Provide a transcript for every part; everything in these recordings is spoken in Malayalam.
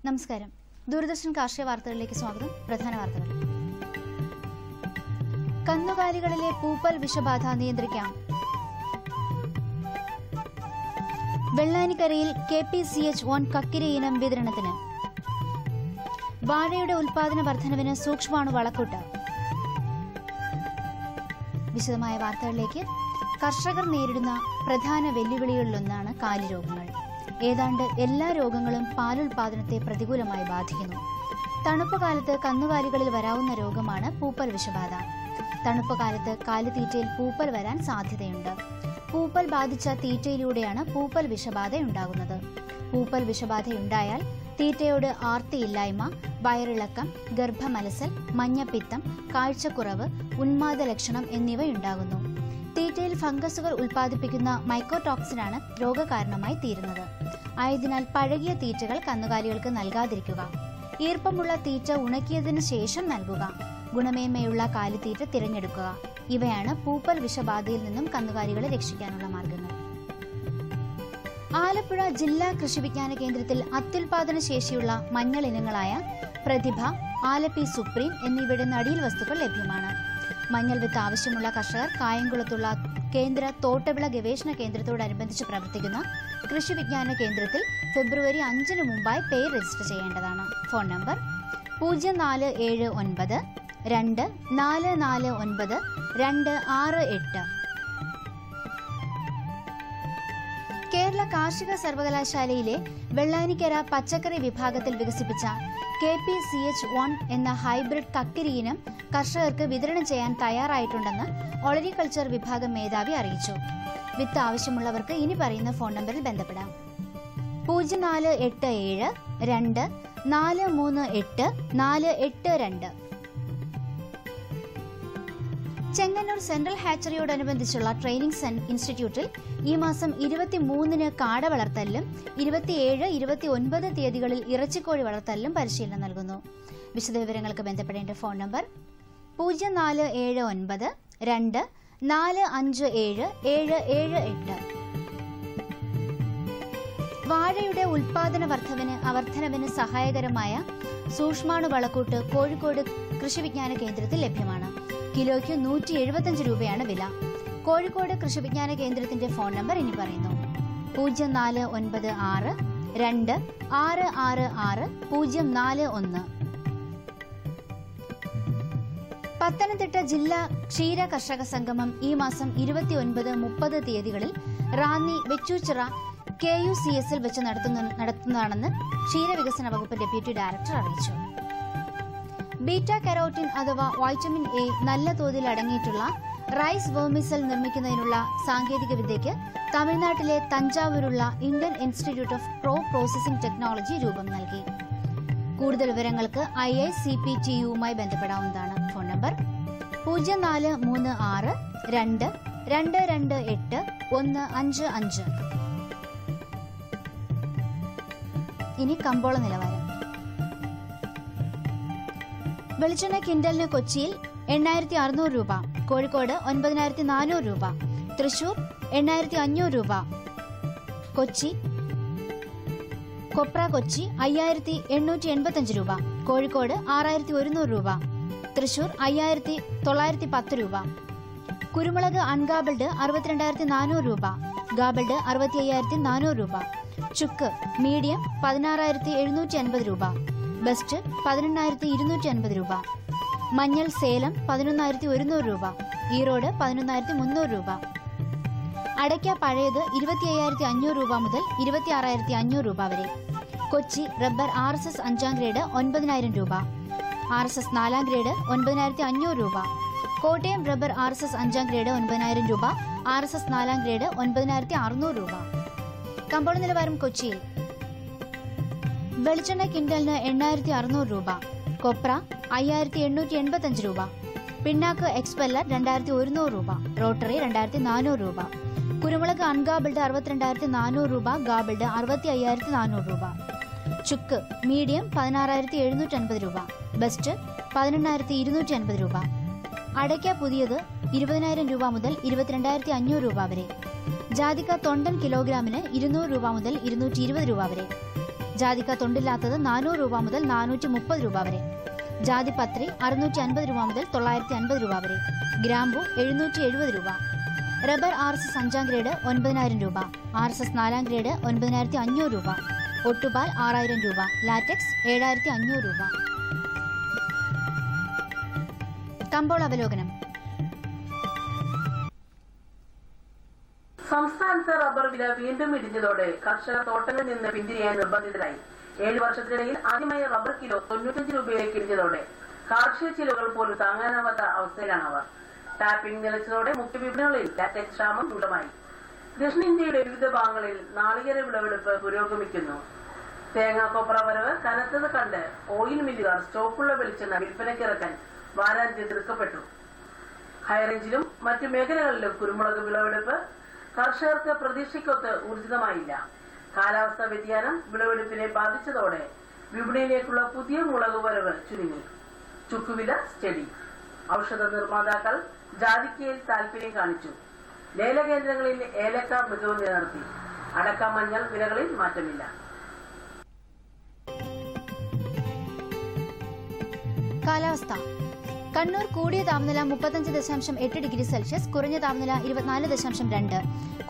നമസ്കാരം. ദൂരദർശൻ കാർഷിക വാർത്തകളിലേക്ക് സ്വാഗതം. പ്രധാന വാർത്തകൾ. കന്നുകാലികളിലെ പൂപ്പൽ വിഷബാധ നിയന്ത്രിക്കാം. വെള്ളാനിക്കരയിൽ KPCH1 കക്കിരി ഇനം വിതരണത്തിന്. വാഴയുടെ ഉൽപാദന വർധനവിന് സൂക്ഷ്മാണു വളക്കൂട്ട്. വിശദമായ വാർത്തകളിലേക്ക്. കർഷകർ നേരിടുന്ന പ്രധാന വെല്ലുവിളികളിലൊന്നാണ് കാലിരോഗങ്ങൾ. ഏതാണ്ട് എല്ലാ രോഗങ്ങളും പാലുൽപാദനത്തെ പ്രതികൂലമായി ബാധിക്കുന്നു. തണുപ്പ് കാലത്ത് കന്നുകാലികളിൽ വരാവുന്ന രോഗമാണ് പൂപ്പൽ വിഷബാധ. തണുപ്പ് കാലത്ത് കാലിത്തീറ്റയിൽ പൂപ്പൽ വരാൻ സാധ്യതയുണ്ട്. പൂപ്പൽ ബാധിച്ച തീറ്റയിലൂടെയാണ് പൂപ്പൽ വിഷബാധ ഉണ്ടാകുന്നത്. പൂപ്പൽ വിഷബാധയുണ്ടായാൽ തീറ്റയോട് ആർത്തിയില്ലായ്മ, വയറിളക്കം, ഗർഭമലസൽ, മഞ്ഞപ്പിത്തം, കാഴ്ചക്കുറവ്, ഉന്മാദ ലക്ഷണം എന്നിവയുണ്ടാകുന്നു. തീറ്റയിൽ ഫംഗസുകൾ ഉൽപ്പാദിപ്പിക്കുന്ന മൈക്കോടോക്സിനാണ് രോഗകാരണമായി തീരുന്നത്. ആയതിനാൽ പഴകിയ തീറ്റകൾ കന്നുകാലികൾക്ക് നൽകാതിരിക്കുക. ഈർപ്പമുള്ള തീറ്റ ഉണക്കിയതിനു ശേഷം നൽകുക. ഗുണമേന്മയുള്ള കാലിത്തീറ്റ തിരഞ്ഞെടുക്കുക. ഇവയാണ് പൂപ്പൽ വിഷബാധയിൽ നിന്നും കന്നുകാലികളെ രക്ഷിക്കാനുള്ള മാർഗങ്ങൾ. ആലപ്പുഴ ജില്ലാ കൃഷി വിജ്ഞാന കേന്ദ്രത്തിൽ അത്യുൽപാദന ശേഷിയുള്ള മഞ്ഞൾ ഇനങ്ങളായ പ്രതിഭ, ആലപ്പി സുപ്രീം എന്നിവയുടെ നടീൽ വസ്തുക്കൾ ലഭ്യമാണ്. മഞ്ഞൾ വിത്ത് ആവശ്യമുള്ള കർഷകർ കായംകുളത്തുള്ള കേന്ദ്ര തോട്ടവിള ഗവേഷണ കേന്ദ്രത്തോടനുബന്ധിച്ച് പ്രവർത്തിക്കുന്ന കൃഷി വിജ്ഞാന കേന്ദ്രത്തിൽ ഫെബ്രുവരി 5 മുമ്പായി പേര് രജിസ്റ്റർ ചെയ്യേണ്ടതാണ്. Phone number 0479 2449 268. കേരള കാർഷിക സർവകലാശാലയിലെ വെള്ളാനിക്കര പച്ചക്കറി വിഭാഗത്തിൽ വികസിപ്പിച്ച KPCH1 എന്ന ഹൈബ്രിഡ് കക്കിരി ഇനം കർഷകർക്ക് വിതരണം ചെയ്യാൻ തയ്യാറായിട്ടുണ്ടെന്ന് ഓളരികൾച്ചർ വിഭാഗം മേധാവി അറിയിച്ചു. വിത്ത് ആവശ്യമുള്ളവർക്ക് ഇനി പറയുന്ന ഫോൺ നമ്പറിൽ ബന്ധപ്പെടാം. 0487 2 438 482. ചെങ്ങന്നൂർ സെൻട്രൽ ഹാച്ചറിയോടനുബന്ധിച്ചുള്ള ട്രെയിനിംഗ് ഇൻസ്റ്റിറ്റ്യൂട്ടിൽ ഈ മാസം 23-ന് കാട വളർത്തലിലും 27, 29 തീയതികളിൽ ഇറച്ചിക്കോഴി വളർത്തലിലും പരിശീലനം നൽകുന്നു. വിശദവിവരങ്ങൾക്ക് ബന്ധപ്പെടേണ്ട ഫോൺ നമ്പർ 0479 2 457 778. വാഴയുടെ ഉൽപാദന വർധനവിന് സഹായകരമായ സൂക്ഷ്മാണു വളക്കൂട്ട് കോഴിക്കോട് കൃഷി വിജ്ഞാന കേന്ദ്രത്തിൽ ലഭ്യമാണ്. കിലോയ്ക്ക് 175 രൂപയാണ് വില. കോഴിക്കോട് കൃഷി വിജ്ഞാന കേന്ദ്രത്തിന്റെ ഫോൺ നമ്പർ ഇനി പറയുന്നു: 0496 2 666 041. പത്തനംതിട്ട ജില്ലാ ക്ഷീര കർഷക സംഗമം ഈ മാസം 29, 30 തീയതികളിൽ റാന്നി വെച്ചൂച്ചിറ KUCS-ൽ വെച്ച് നടത്തുന്നതാണെന്ന് ക്ഷീരവികസന വകുപ്പ് ഡെപ്യൂട്ടി ഡയറക്ടർ അറിയിച്ചു. ബീറ്റ കരോട്ടിൻ അഥവാ വൈറ്റമിൻ എ നല്ല തോതിൽ അടങ്ങിയിട്ടുള്ള റൈസ് വെർമിസെൽ നിർമ്മിക്കുന്നതിനുള്ള സാങ്കേതിക വിദ്യയ്ക്ക് തമിഴ്നാട്ടിലെ തഞ്ചാവൂരുള്ള Indian institute of processing technology രൂപം നൽകി. കൂടുതൽ വിവരങ്ങൾക്ക് IICPTU-മായി ബന്ധപ്പെടാവുന്നതാണ്. Phone number 0436 2 228 155. ഇനി കമ്പോള നിലവാരം. വെളിച്ചെണ്ണ കിൻഡലിന് കൊച്ചിയിൽ 8600 രൂപ, കോഴിക്കോട് 9400 രൂപ, തൃശൂർ 8500 രൂപ, കൊപ്ര കൊച്ചി 5885 രൂപ, കോഴിക്കോട് 6100 രൂപ, തൃശൂർ 5910 രൂപ. കുരുമുളക് അൺഗാബിൾഡ് 62400 രൂപ, ഗാബിൾഡ് 65400 രൂപ. ചുക്ക് മീഡിയം 16750 രൂപ, ബെസ്റ്റ് 18250 രൂപ. മഞ്ഞൾ സേലം 11100 രൂപ, ഈറോഡ് 11300 രൂപ. അടയ്ക്ക പഴയത് 25500 രൂപ മുതൽ 26500 രൂപ വരെ. കൊച്ചി റബ്ബർ RSS 5ാം ഗ്രേഡ് 9000 രൂപ, RSS 4ാം ഗ്രേഡ് 9500 രൂപ. കോട്ടയം റബ്ബർ RSS 5ാം ഗ്രേഡ് 9000 രൂപ, RSS 4ാം ഗ്രേഡ് 9600 രൂപ. കമ്പോള നിലവാരം കൊച്ചിയിൽ വെളിച്ചെണ്ണ കിൻഡലിന് 8600 രൂപ, കൊപ്ര 5885 രൂപ, പിണ്ണാക്ക് എക്സ്പെല്ലർ 2100 രൂപ, റോട്ടറി 2400 രൂപ. കുരുമുളക് അൺഗാബിൾഡ് 62400 രൂപ, ഗാബിൾഡ് 65400 രൂപ. ചുക്ക് മീഡിയം 16750 രൂപ, ബെസ്റ്റ് 18250 രൂപ. അടയ്ക്ക പുതിയത് 20000 രൂപ മുതൽ 22500 രൂപ വരെ. ജാതിക്ക തൊണ്ടൻ കിലോഗ്രാമിന് 200 രൂപ മുതൽ 220 രൂപ വരെ. ജാതിക്ക തൊണ്ടില്ലാത്തത് 400 രൂപ മുതൽ 430 രൂപ വരെ. ജാതിപത്രി 650 രൂപ മുതൽ 950 രൂപ വരെ. ഗ്രാമ്പു 770 രൂപ. റബ്ബർ RSS 5ാം ഗ്രേഡ് 9000 രൂപ. RSS 4ാം ഗ്രേഡ് 9500 രൂപ. ഒട്ടുപാൽ 6000 രൂപ. ലാറ്റക്സ് 7500 രൂപ. കമ്പോൾ അവലോകനം. സംസ്ഥാനത്ത് റബ്ബർ വില വീണ്ടും ഇടിഞ്ഞതോടെ കർഷകർ തോട്ടങ്ങളിൽ നിന്ന് പിന്തിരിയാൻ നിർബന്ധിതരായി. 7 വർഷത്തിനിടയിൽ ആദ്യമായി റബ്ബർ കിലോ 95 രൂപയിലേക്ക് ഇടിഞ്ഞതോടെ കാർഷിക ചിലവുകൾ പോലും താങ്ങാനാവാത്ത അവസ്ഥയിലാണ് അവർ. ടാപ്പിംഗ് നിലച്ചതോടെ മുഖ്യ വിപണികളിൽ ലാറ്റക്സ് ക്ഷാമം രൂക്ഷമായി. ദക്ഷിണേന്ത്യയുടെ വിവിധ ഭാഗങ്ങളിൽ നാളികേര വിളവെടുപ്പ് പുരോഗമിക്കുന്നു. തേങ്ങാക്കൊപ്ര വരവ് കനത്തത് കണ്ട് ഓയിൽ മില്ലുകാർ സ്റ്റോക്കുള്ള വെളിച്ചെണ്ണ വിൽപ്പനയ്ക്കിറക്കാൻ വാരാന്ത്യം തീർക്കപ്പെട്ടു. ഹൈറേഞ്ചിലും മറ്റു മേഖലകളിലും കുരുമുളക് വിളവെടുപ്പ് കർഷകർക്ക് പ്രതീക്ഷയ്ക്കൊത്ത് ഊർജിതമായില്ല. കാലാവസ്ഥാ വ്യതിയാനം വിളവെടുപ്പിനെ ബാധിച്ചതോടെ വിപണിയിലേക്കുള്ള പുതിയ മുളക് വരവ് ചുരുങ്ങി. ചുക്കുവില സ്റ്റഡി. ഔഷധ നിർമ്മാതാക്കൾ ജാതിക്കയിൽ താൽപര്യം കാണിച്ചു. ലേലകേന്ദ്രങ്ങളിൽ ഏലക്ക മികവ് നിലനിർത്തി. അടക്ക മഞ്ഞൾ വിലകളിൽ മാറ്റമില്ല. കാലാവസ്ഥ. കണ്ണൂർ കൂടിയ താപനില 35.8 ഡിഗ്രി സെൽഷ്യസ്, കുറഞ്ഞ താപനില 24.2.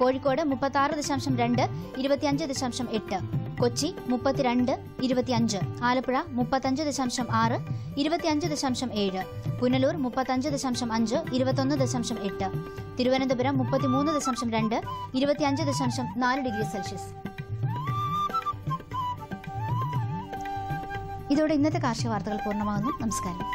കോഴിക്കോട് 36.2, 25.8. കൊച്ചി 32, 25. ആലപ്പുഴ 35.6, 25.7. പുനലൂർ 35.5, 21.8. Thiruvananthapuram 33.2, 25.4 degree Celsius. ഇതോടെ ഇന്നത്തെ കാർഷിക വാർത്തകൾ പൂർണ്ണമാകുന്നു. നമസ്കാരം.